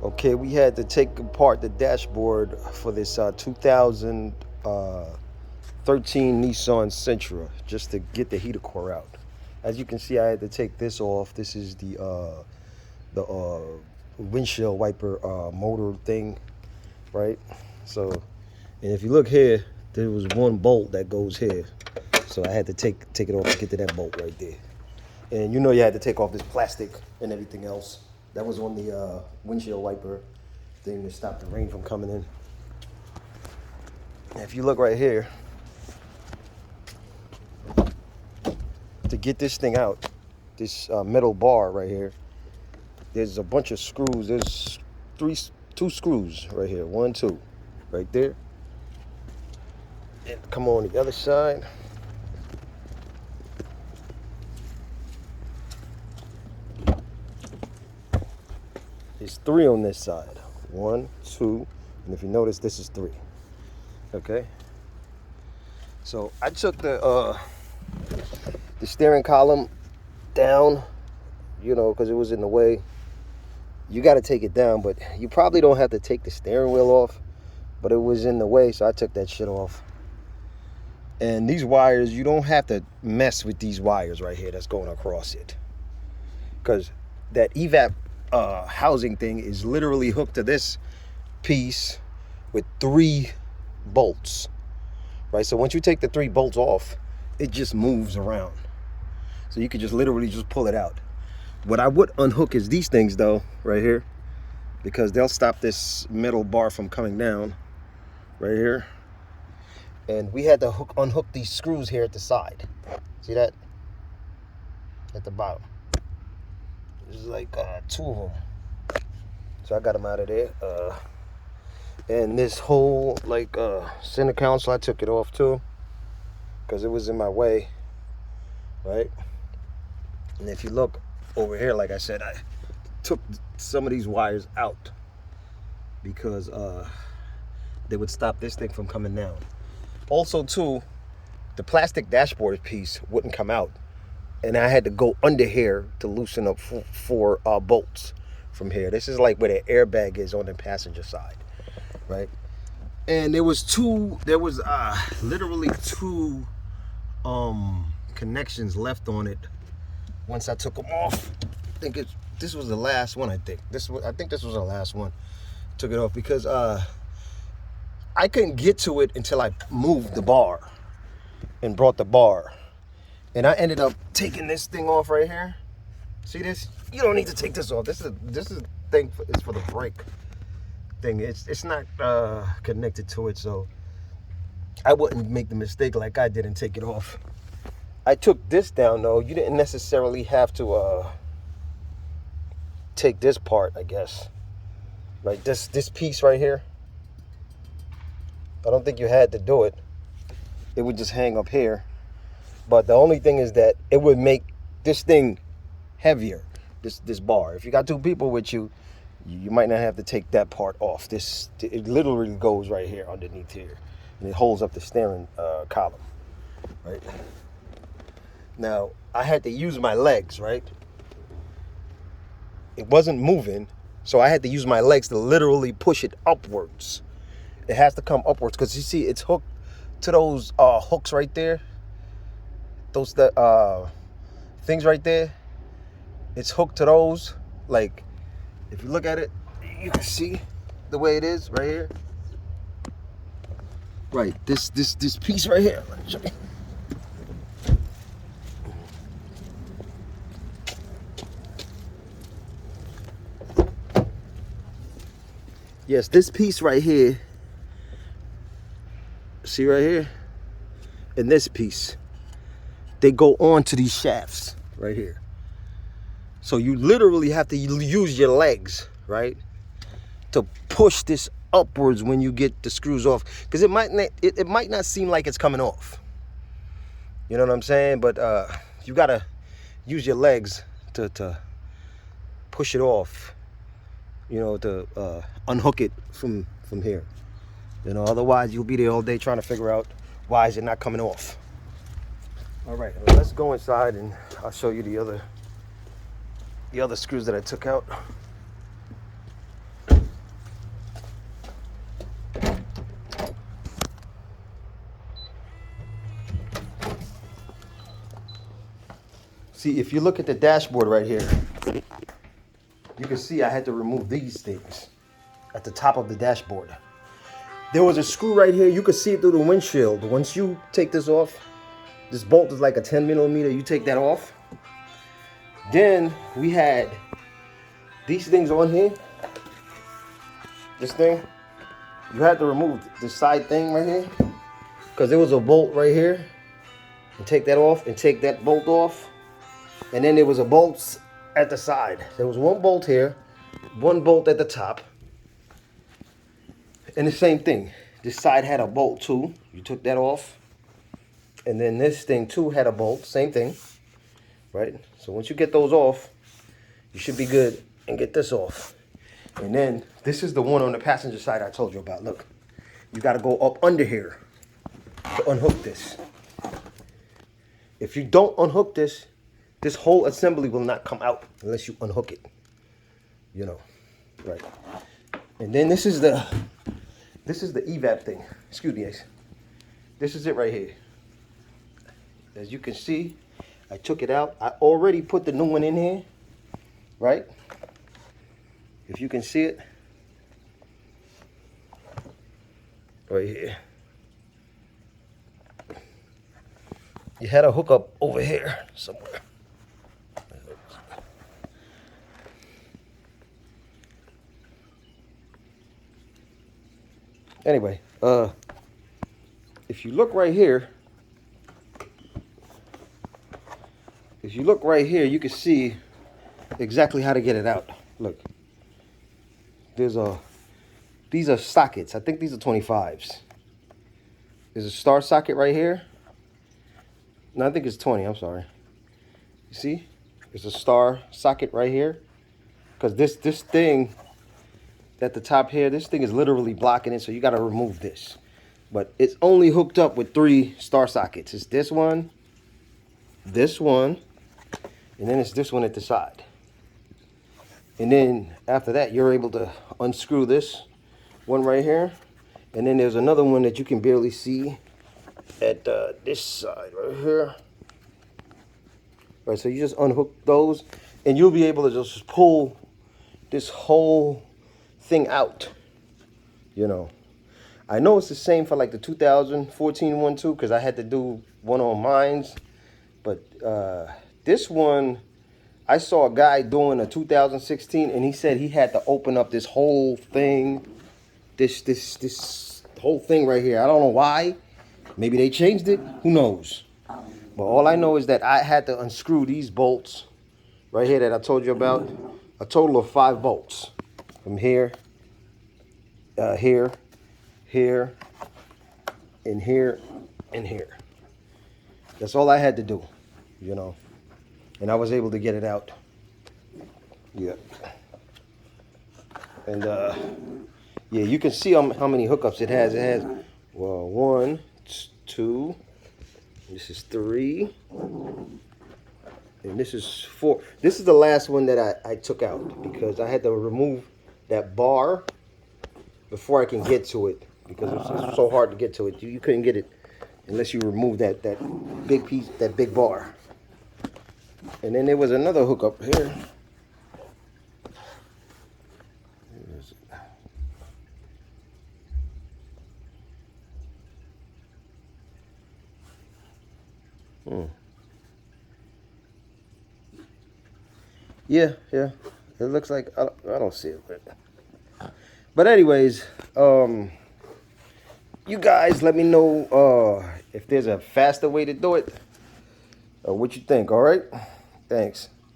Okay, we had to take apart the dashboard for this 2013 Nissan Sentra just to get the heater core out. As you can see, I had to take this off. This is the windshield wiper motor thing, right? So, and if you look here, there was one bolt that goes here. So I had to take it off to get to that bolt right there. And you know you had to take off this plastic and everything else that was on the windshield wiper thing to stop the rain from coming in. And if you look right here, to get this thing out, this metal bar right here, there's a bunch of screws. There's two screws right here. One, two, right there. And come on the other side. There's three on this side. One, two, and if you notice, this is three. Okay. So I took the steering column down, you know, because it was in the way. You got to take it down, but you probably don't have to take the steering wheel off, but it was in the way, so I took that shit off. And these wires, you don't have to mess with these wires right here that's going across it, because that evap housing thing is literally hooked to this piece with three bolts, right? So once you take the three bolts off, it just moves around. So you could just literally just pull it out. What I would unhook is these things though, right here, because they'll stop this metal bar from coming down right here. And we had to unhook these screws here at the side. See that? At the bottom. There's like two of them. So I got them out of there. And this whole like center console, I took it off too, because it was in my way, right? And if you look over here, like I said, I took some of these wires out because they would stop this thing from coming down. Also too, the plastic dashboard piece wouldn't come out, and I had to go under here to loosen up four bolts from here. This is like where the airbag is on the passenger side, right? And there was literally two connections left on it once I took them off. This was the last one. I think this was the last one. Took it off because I couldn't get to it until I moved the bar and brought the bar. And I ended up taking this thing off right here. See this? You don't need to take this off. This is thing is for the brake thing. It's not connected to it, so I wouldn't make the mistake like I did and take it off. I took this down though. You didn't necessarily have to take this part, I guess. Like this piece right here. I don't think you had to do it. It would just hang up here. But the only thing is that it would make this thing heavier, this bar. If you got two people with you, you might not have to take that part off. It literally goes right here underneath here, and it holds up the steering column, right? Now, I had to use my legs, right? It wasn't moving, so I had to use my legs to literally push it upwards. It has to come upwards because you see it's hooked to those hooks right there. Those things right there. It's hooked to those. Like, if you look at it, you can see the way it is right here. Right, this piece right here. Show me. Yes, this piece right here. See right here? And this piece. They go on to these shafts right here. So you literally have to use your legs, right, to push this upwards when you get the screws off, because it might not seem like it's coming off. You know what I'm saying? But you gotta use your legs to push it off. You know, to unhook it from here. You know, otherwise you'll be there all day trying to figure out why is it not coming off. All right, let's go inside and I'll show you the other screws that I took out. See, if you look at the dashboard right here, you can see I had to remove these things at the top of the dashboard. There was a screw right here. You could see it through the windshield. Once you take this off, this bolt is like a 10 millimeter. You take that off. Then we had these things on here. This thing. You had to remove the side thing right here, because there was a bolt right here. And take that off and take that bolt off. And then there was a bolt at the side. There was one bolt here, one bolt at the top. And the same thing. This side had a bolt too. You took that off. And then this thing too had a bolt. Same thing. Right? So once you get those off, you should be good. And get this off. And then this is the one on the passenger side I told you about. Look. You got to go up under here to unhook this. If you don't unhook this, this whole assembly will not come out unless you unhook it. You know. Right. And then this is the evap thing. Excuse me, guys. This is it right here. As you can see, I took it out. I already put the new one in here. Right? If you can see it. Right here. You had a hookup over here somewhere. Anyway, if you look right here, you can see exactly how to get it out. Look, these are sockets. I think these are 25s. There's a star socket right here. No, I think it's 20. I'm sorry. You see, there's a star socket right here, because this thing at the top here, this thing is literally blocking it, so you got to remove this. But it's only hooked up with 3 star sockets. It's this one, and then it's this one at the side. And then after that, you're able to unscrew this one right here. And then there's another one that you can barely see at this side right here. Right, so you just unhook those, and you'll be able to just pull this whole thing out. You know, I know it's the same for like the 2014 one too, because I had to do one on mines. But this one, I saw a guy doing a 2016, and he said he had to open up this whole thing, this whole thing right here. I don't know why. Maybe they changed it. Who knows? But all I know is that I had to unscrew these bolts right here that I told you about. A total of 5 bolts from here, here, and here, and here. That's all I had to do, you know. And I was able to get it out. Yeah. And yeah, you can see how many hookups it has. It has, well, 1, 2, this is 3, and this is 4. This is the last one that I took out, because I had to remove that bar before I can get to it, because it's so hard to get to it. You couldn't get it unless you remove that big piece, that big bar. And then there was another hookup here. Yeah. It looks like I don't see it. But anyways, you guys let me know if there's a faster way to do it, or what you think. All right, thanks.